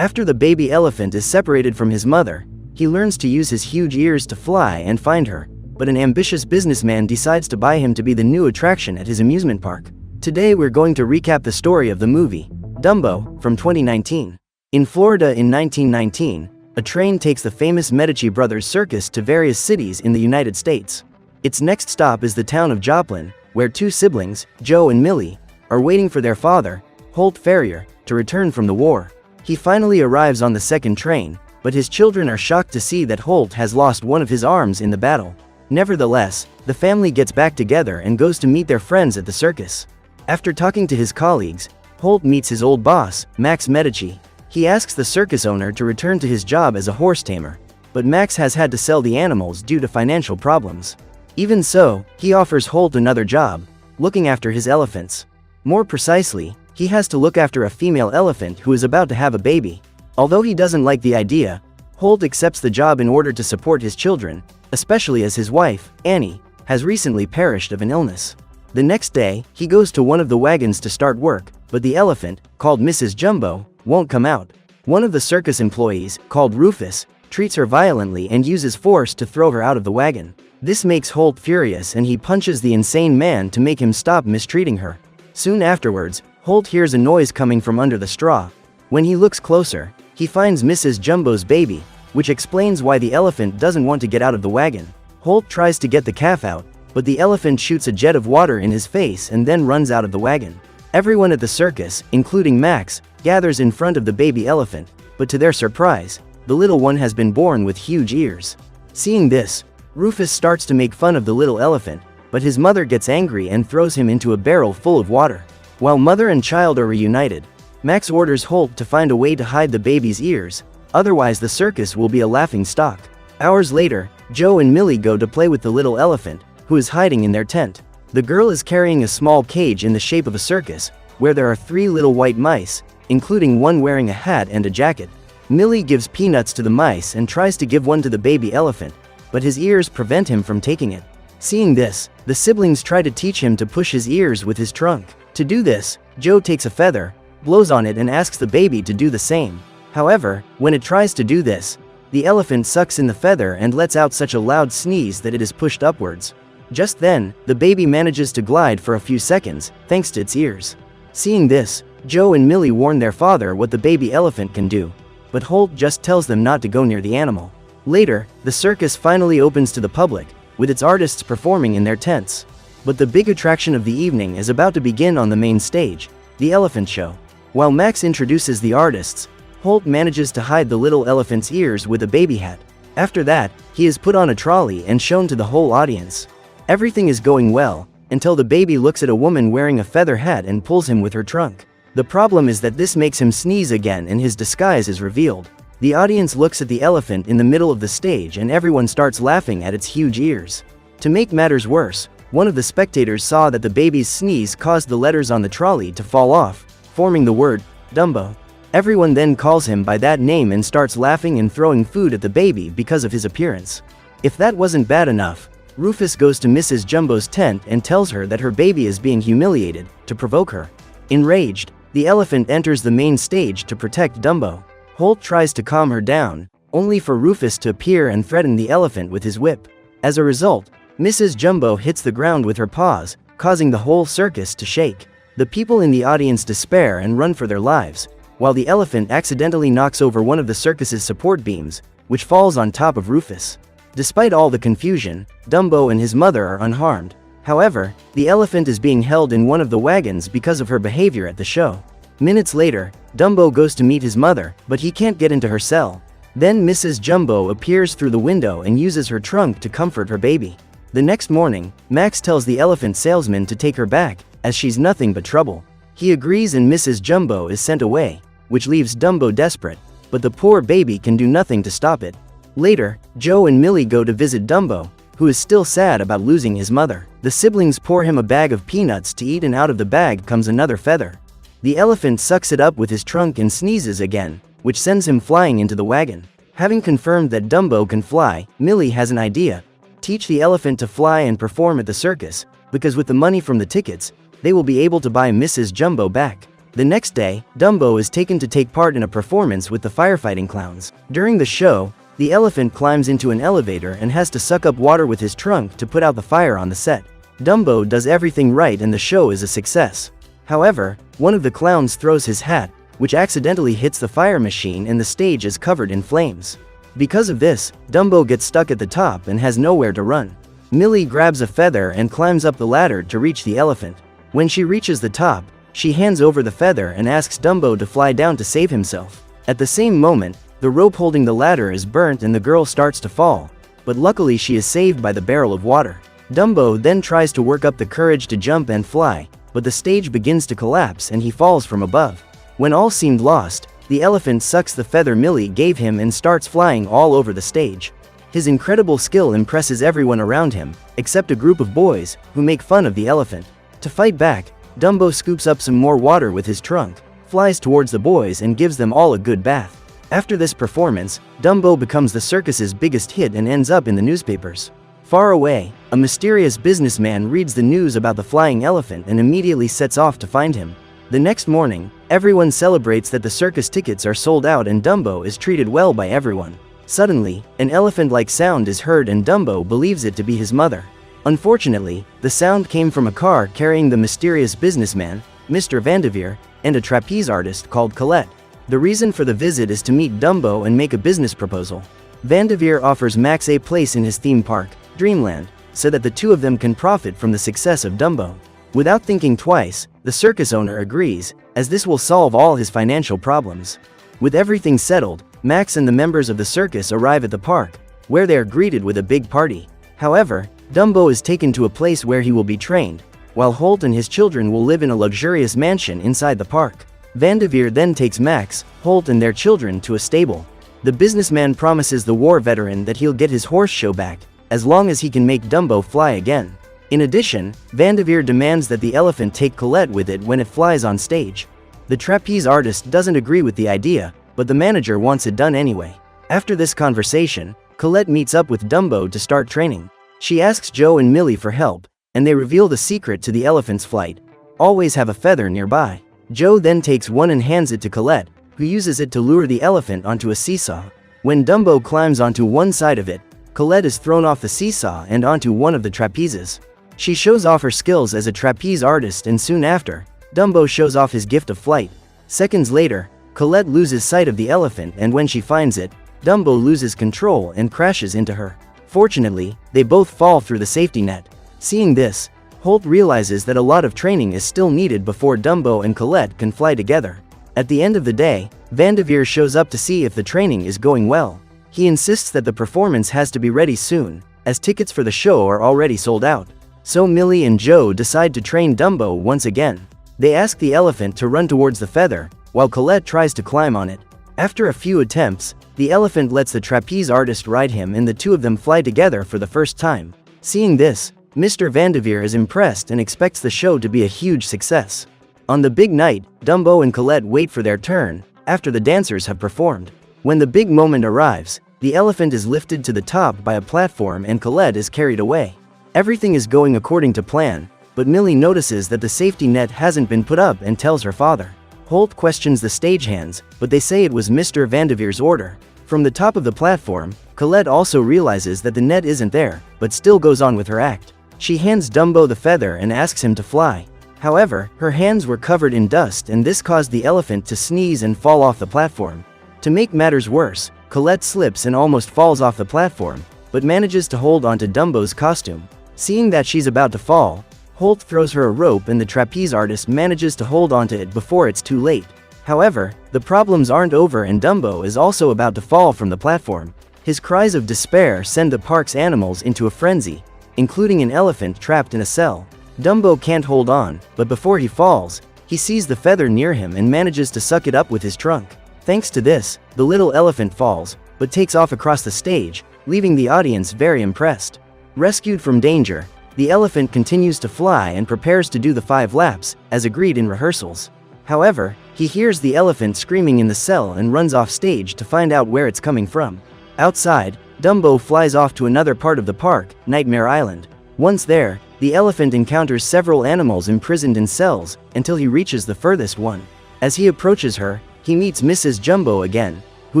After the baby elephant is separated from his mother, he learns to use his huge ears to fly and find her, but an ambitious businessman decides to buy him to be the new attraction at his amusement park. Today we're going to recap the story of the movie, Dumbo, from 2019. In Florida in 1919, a train takes the famous Medici Brothers circus to various cities in the United States. Its next stop is the town of Joplin, where two siblings, Joe and Millie, are waiting for their father, Holt Ferrier, to return from the war. He finally arrives on the second train, but his children are shocked to see that Holt has lost one of his arms in the battle. Nevertheless, the family gets back together and goes to meet their friends at the circus. After talking to his colleagues, Holt meets his old boss, Max Medici. He asks the circus owner to return to his job as a horse tamer, but Max has had to sell the animals due to financial problems. Even so, he offers Holt another job, looking after his elephants. More precisely, he has to look after a female elephant who is about to have a baby. Although he doesn't like the idea, Holt accepts the job in order to support his children, especially as his wife, Annie, has recently perished of an illness. The next day, he goes to one of the wagons to start work, but the elephant, called Mrs. Jumbo, won't come out. One of the circus employees, called Rufus, treats her violently and uses force to throw her out of the wagon. This makes Holt furious and he punches the insane man to make him stop mistreating her. Soon afterwards, Holt hears a noise coming from under the straw. When he looks closer, he finds Mrs. Jumbo's baby, which explains why the elephant doesn't want to get out of the wagon. Holt tries to get the calf out, but the elephant shoots a jet of water in his face and then runs out of the wagon. Everyone at the circus, including Max, gathers in front of the baby elephant, but to their surprise, the little one has been born with huge ears. Seeing this, Rufus starts to make fun of the little elephant, but his mother gets angry and throws him into a barrel full of water. While mother and child are reunited, Max orders Holt to find a way to hide the baby's ears, otherwise the circus will be a laughing stock. Hours later, Joe and Millie go to play with the little elephant, who is hiding in their tent. The girl is carrying a small cage in the shape of a circus, where there are 3 little white mice, including one wearing a hat and a jacket. Millie gives peanuts to the mice and tries to give one to the baby elephant, but his ears prevent him from taking it. Seeing this, the siblings try to teach him to push his ears with his trunk. To do this, Joe takes a feather, blows on it and asks the baby to do the same. However, when it tries to do this, the elephant sucks in the feather and lets out such a loud sneeze that it is pushed upwards. Just then, the baby manages to glide for a few seconds, thanks to its ears. Seeing this, Joe and Millie warn their father what the baby elephant can do, but Holt just tells them not to go near the animal. Later, the circus finally opens to the public, with its artists performing in their tents. But the big attraction of the evening is about to begin on the main stage, the elephant show. While Max introduces the artists, Holt manages to hide the little elephant's ears with a baby hat. After that, he is put on a trolley and shown to the whole audience. Everything is going well, until the baby looks at a woman wearing a feather hat and pulls him with her trunk. The problem is that this makes him sneeze again and his disguise is revealed. The audience looks at the elephant in the middle of the stage and everyone starts laughing at its huge ears. To make matters worse, one of the spectators saw that the baby's sneeze caused the letters on the trolley to fall off, forming the word, Dumbo. Everyone then calls him by that name and starts laughing and throwing food at the baby because of his appearance. If that wasn't bad enough, Rufus goes to Mrs. Jumbo's tent and tells her that her baby is being humiliated, to provoke her. Enraged, the elephant enters the main stage to protect Dumbo. Holt tries to calm her down, only for Rufus to appear and threaten the elephant with his whip. As a result, Mrs. Jumbo hits the ground with her paws, causing the whole circus to shake. The people in the audience despair and run for their lives, while the elephant accidentally knocks over one of the circus's support beams, which falls on top of Rufus. Despite all the confusion, Dumbo and his mother are unharmed. However, the elephant is being held in one of the wagons because of her behavior at the show. Minutes later, Dumbo goes to meet his mother, but he can't get into her cell. Then Mrs. Jumbo appears through the window and uses her trunk to comfort her baby. The next morning, Max tells the elephant salesman to take her back, as she's nothing but trouble. He agrees and Mrs. Jumbo is sent away, which leaves Dumbo desperate, but the poor baby can do nothing to stop it. Later, Joe and Millie go to visit Dumbo, who is still sad about losing his mother. The siblings pour him a bag of peanuts to eat and out of the bag comes another feather. The elephant sucks it up with his trunk and sneezes again, which sends him flying into the wagon. Having confirmed that Dumbo can fly, Millie has an idea. Teach the elephant to fly and perform at the circus, because with the money from the tickets, they will be able to buy Mrs. Jumbo back. The next day, Dumbo is taken to take part in a performance with the firefighting clowns. During the show, the elephant climbs into an elevator and has to suck up water with his trunk to put out the fire on the set. Dumbo does everything right and the show is a success. However, one of the clowns throws his hat, which accidentally hits the fire machine and the stage is covered in flames. Because of this, Dumbo gets stuck at the top and has nowhere to run. Millie grabs a feather and climbs up the ladder to reach the elephant. When she reaches the top, she hands over the feather and asks Dumbo to fly down to save himself. At the same moment, the rope holding the ladder is burnt and the girl starts to fall, but luckily she is saved by the barrel of water. Dumbo then tries to work up the courage to jump and fly, but the stage begins to collapse and he falls from above. When all seemed lost, the elephant sucks the feather Millie gave him and starts flying all over the stage. His incredible skill impresses everyone around him, except a group of boys, who make fun of the elephant. To fight back, Dumbo scoops up some more water with his trunk, flies towards the boys and gives them all a good bath. After this performance, Dumbo becomes the circus's biggest hit and ends up in the newspapers. Far away, a mysterious businessman reads the news about the flying elephant and immediately sets off to find him. The next morning, everyone celebrates that the circus tickets are sold out and Dumbo is treated well by everyone. Suddenly, an elephant-like sound is heard and Dumbo believes it to be his mother. Unfortunately, the sound came from a car carrying the mysterious businessman, Mr. Vanderveer, and a trapeze artist called Colette. The reason for the visit is to meet Dumbo and make a business proposal. Vanderveer offers Max a place in his theme park, Dreamland, so that the two of them can profit from the success of Dumbo. Without thinking twice, the circus owner agrees, as this will solve all his financial problems. With everything settled, Max and the members of the circus arrive at the park, where they are greeted with a big party. However, Dumbo is taken to a place where he will be trained, while Holt and his children will live in a luxurious mansion inside the park. Vanderveer then takes Max, Holt and their children to a stable. The businessman promises the war veteran that he'll get his horse show back, as long as he can make Dumbo fly again. In addition, Vanderveer demands that the elephant take Colette with it when it flies on stage. The trapeze artist doesn't agree with the idea, but the manager wants it done anyway. After this conversation, Colette meets up with Dumbo to start training. She asks Joe and Millie for help, and they reveal the secret to the elephant's flight. Always have a feather nearby. Joe then takes one and hands it to Colette, who uses it to lure the elephant onto a seesaw. When Dumbo climbs onto one side of it, Colette is thrown off the seesaw and onto one of the trapezes. She shows off her skills as a trapeze artist and soon after, Dumbo shows off his gift of flight. Seconds later, Colette loses sight of the elephant and when she finds it, Dumbo loses control and crashes into her. Fortunately, they both fall through the safety net. Seeing this, Holt realizes that a lot of training is still needed before Dumbo and Colette can fly together. At the end of the day, Vanderveer shows up to see if the training is going well. He insists that the performance has to be ready soon, as tickets for the show are already sold out. So Millie and Joe decide to train Dumbo once again. They ask the elephant to run towards the feather, while Colette tries to climb on it. After a few attempts, the elephant lets the trapeze artist ride him and the two of them fly together for the first time. Seeing this, Mr. Vanderveer is impressed and expects the show to be a huge success. On the big night, Dumbo and Colette wait for their turn, after the dancers have performed. When the big moment arrives, the elephant is lifted to the top by a platform and Colette is carried away. Everything is going according to plan, but Millie notices that the safety net hasn't been put up and tells her father. Holt questions the stagehands, but they say it was Mr. Vanderveer's order. From the top of the platform, Colette also realizes that the net isn't there, but still goes on with her act. She hands Dumbo the feather and asks him to fly. However, her hands were covered in dust and this caused the elephant to sneeze and fall off the platform. To make matters worse, Colette slips and almost falls off the platform, but manages to hold onto Dumbo's costume. Seeing that she's about to fall, Holt throws her a rope and the trapeze artist manages to hold onto it before it's too late. However, the problems aren't over and Dumbo is also about to fall from the platform. His cries of despair send the park's animals into a frenzy, including an elephant trapped in a cell. Dumbo can't hold on, but before he falls, he sees the feather near him and manages to suck it up with his trunk. Thanks to this, the little elephant falls, but takes off across the stage, leaving the audience very impressed. Rescued from danger, the elephant continues to fly and prepares to do the 5 laps, as agreed in rehearsals. However, he hears the elephant screaming in the cell and runs off stage to find out where it's coming from. Outside, Dumbo flies off to another part of the park, Nightmare Island. Once there, the elephant encounters several animals imprisoned in cells, until he reaches the furthest one. As he approaches her, he meets Mrs. Jumbo again, who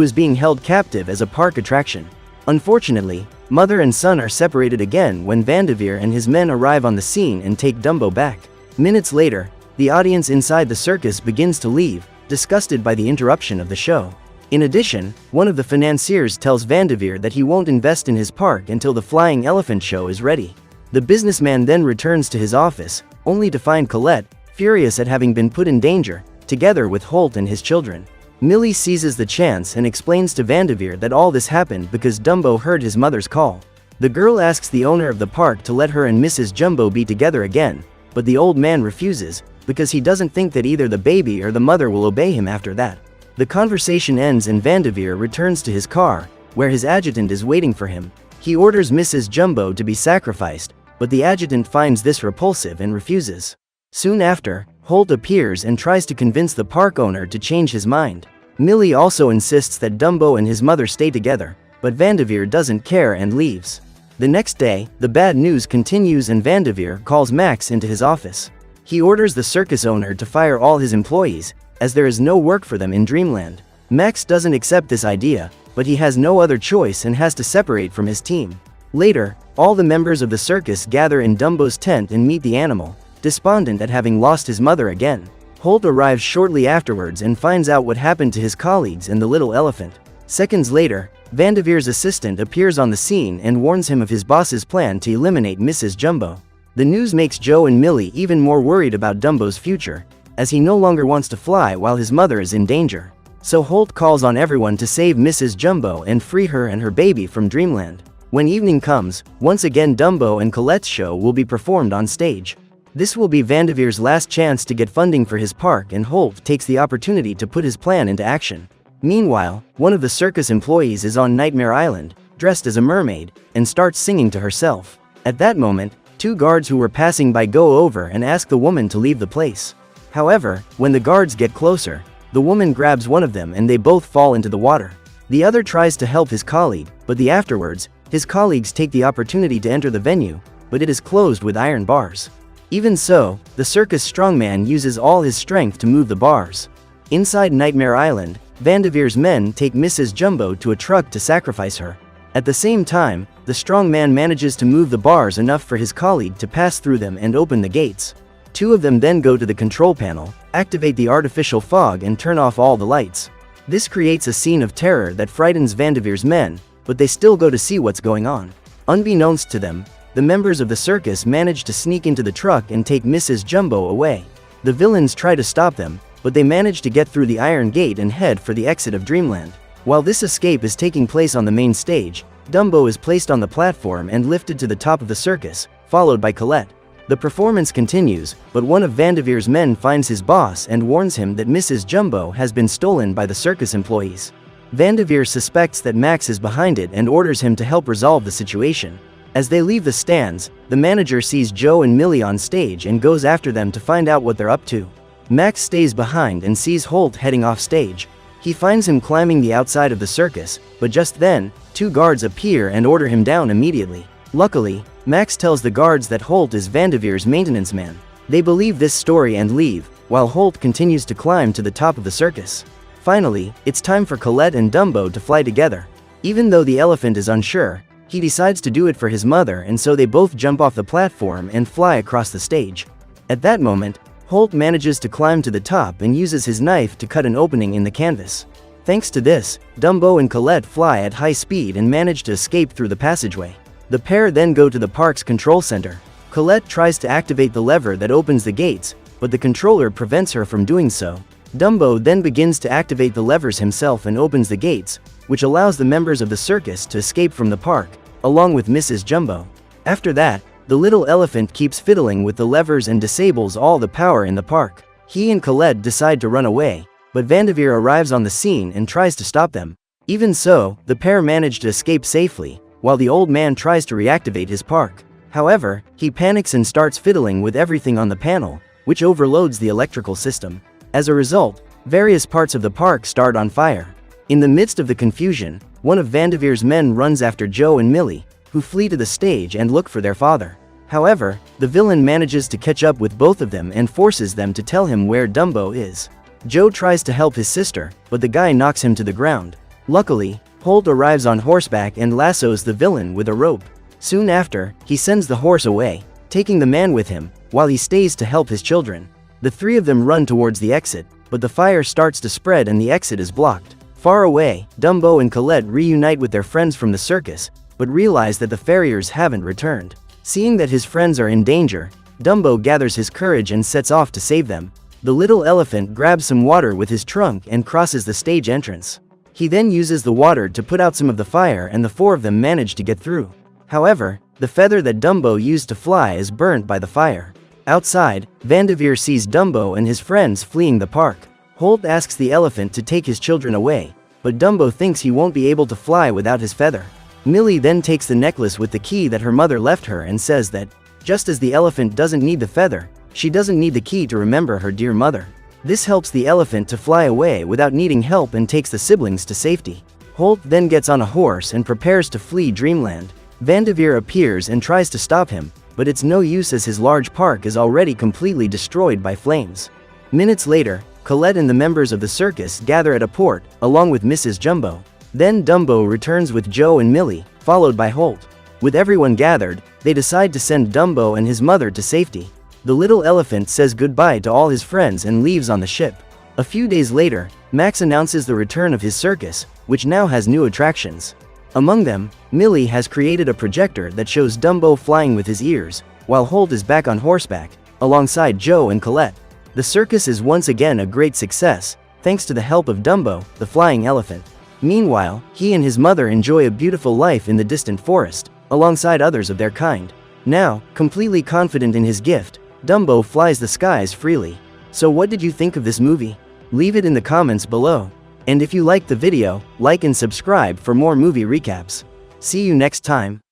is being held captive as a park attraction. Unfortunately, mother and son are separated again when Vanderveer and his men arrive on the scene and take Dumbo back. Minutes later, the audience inside the circus begins to leave, disgusted by the interruption of the show. In addition, one of the financiers tells Vanderveer that he won't invest in his park until the flying elephant show is ready. The businessman then returns to his office, only to find Colette, furious at having been put in danger, together with Holt and his children. Millie seizes the chance and explains to Vanderveer that all this happened because Dumbo heard his mother's call. The girl asks the owner of the park to let her and Mrs. Jumbo be together again, but the old man refuses, because he doesn't think that either the baby or the mother will obey him after that. The conversation ends and Vanderveer returns to his car, where his adjutant is waiting for him. He orders Mrs. Jumbo to be sacrificed, but the adjutant finds this repulsive and refuses. Soon after, Holt appears and tries to convince the park owner to change his mind. Millie also insists that Dumbo and his mother stay together, but Vanderveer doesn't care and leaves. The next day, the bad news continues and Vanderveer calls Max into his office. He orders the circus owner to fire all his employees, as there is no work for them in Dreamland. Max doesn't accept this idea, but he has no other choice and has to separate from his team. Later, all the members of the circus gather in Dumbo's tent and meet the animal, despondent at having lost his mother again. Holt arrives shortly afterwards and finds out what happened to his colleagues and the little elephant. Seconds later, Vanderveer's assistant appears on the scene and warns him of his boss's plan to eliminate Mrs. Jumbo. The news makes Joe and Millie even more worried about Dumbo's future, as he no longer wants to fly while his mother is in danger. So Holt calls on everyone to save Mrs. Jumbo and free her and her baby from Dreamland. When evening comes, once again Dumbo and Colette's show will be performed on stage. This will be Vanderveer's last chance to get funding for his park, and Holt takes the opportunity to put his plan into action. Meanwhile, one of the circus employees is on Nightmare Island, dressed as a mermaid, and starts singing to herself. At that moment, two guards who were passing by go over and ask the woman to leave the place. However, when the guards get closer, the woman grabs one of them and they both fall into the water. The other tries to help his colleague, but afterwards, his colleagues take the opportunity to enter the venue, but it is closed with iron bars. Even so, the circus strongman uses all his strength to move the bars. Inside Nightmare Island, Vanderveer's men take Mrs. Jumbo to a truck to sacrifice her. At the same time, the strongman manages to move the bars enough for his colleague to pass through them and open the gates. Two of them then go to the control panel, activate the artificial fog and turn off all the lights. This creates a scene of terror that frightens Vanderveer's men, but they still go to see what's going on. Unbeknownst to them, the members of the circus manage to sneak into the truck and take Mrs. Jumbo away. The villains try to stop them, but they manage to get through the iron gate and head for the exit of Dreamland. While this escape is taking place on the main stage, Dumbo is placed on the platform and lifted to the top of the circus, followed by Colette. The performance continues, but one of Vanderveer's men finds his boss and warns him that Mrs. Jumbo has been stolen by the circus employees. Vanderveer suspects that Max is behind it and orders him to help resolve the situation. As they leave the stands, the manager sees Joe and Millie on stage and goes after them to find out what they're up to. Max stays behind and sees Holt heading off stage. He finds him climbing the outside of the circus, but just then, two guards appear and order him down immediately. Luckily, Max tells the guards that Holt is Vanderveer's maintenance man. They believe this story and leave, while Holt continues to climb to the top of the circus. Finally, it's time for Colette and Dumbo to fly together. Even though the elephant is unsure, he decides to do it for his mother, and so they both jump off the platform and fly across the stage. At that moment, Holt manages to climb to the top and uses his knife to cut an opening in the canvas. Thanks to this, Dumbo and Colette fly at high speed and manage to escape through the passageway. The pair then go to the park's control center. Colette tries to activate the lever that opens the gates, but the controller prevents her from doing so. Dumbo then begins to activate the levers himself and opens the gates, which allows the members of the circus to escape from the park, along with Mrs. Jumbo. After that, the little elephant keeps fiddling with the levers and disables all the power in the park. He and Colette decide to run away, but Vanderveer arrives on the scene and tries to stop them. Even so, the pair manage to escape safely, while the old man tries to reactivate his park. However, he panics and starts fiddling with everything on the panel, which overloads the electrical system. As a result, various parts of the park start on fire. In the midst of the confusion, one of Vanderveer's men runs after Joe and Millie, who flee to the stage and look for their father. However, the villain manages to catch up with both of them and forces them to tell him where Dumbo is. Joe tries to help his sister, but the guy knocks him to the ground. Luckily, Holt arrives on horseback and lassos the villain with a rope. Soon after, he sends the horse away, taking the man with him, while he stays to help his children. The three of them run towards the exit, but the fire starts to spread and the exit is blocked. Far away, Dumbo and Colette reunite with their friends from the circus, but realize that the farriers haven't returned. Seeing that his friends are in danger, Dumbo gathers his courage and sets off to save them. The little elephant grabs some water with his trunk and crosses the stage entrance. He then uses the water to put out some of the fire and the four of them manage to get through. However, the feather that Dumbo used to fly is burnt by the fire. Outside, Vanderveer sees Dumbo and his friends fleeing the park. Holt asks the elephant to take his children away, but Dumbo thinks he won't be able to fly without his feather. Millie then takes the necklace with the key that her mother left her and says that, just as the elephant doesn't need the feather, she doesn't need the key to remember her dear mother. This helps the elephant to fly away without needing help and takes the siblings to safety. Holt then gets on a horse and prepares to flee Dreamland. Vanderveer appears and tries to stop him, but it's no use as his large park is already completely destroyed by flames. Minutes later, Colette and the members of the circus gather at a port, along with Mrs. Jumbo. Then Dumbo returns with Joe and Millie, followed by Holt. With everyone gathered, they decide to send Dumbo and his mother to safety. The little elephant says goodbye to all his friends and leaves on the ship. A few days later, Max announces the return of his circus, which now has new attractions. Among them, Millie has created a projector that shows Dumbo flying with his ears, while Holt is back on horseback, alongside Joe and Colette. The circus is once again a great success, thanks to the help of Dumbo, the flying elephant. Meanwhile, he and his mother enjoy a beautiful life in the distant forest, alongside others of their kind. Now, completely confident in his gift, Dumbo flies the skies freely. So what did you think of this movie? Leave it in the comments below. And if you liked the video, like and subscribe for more movie recaps. See you next time.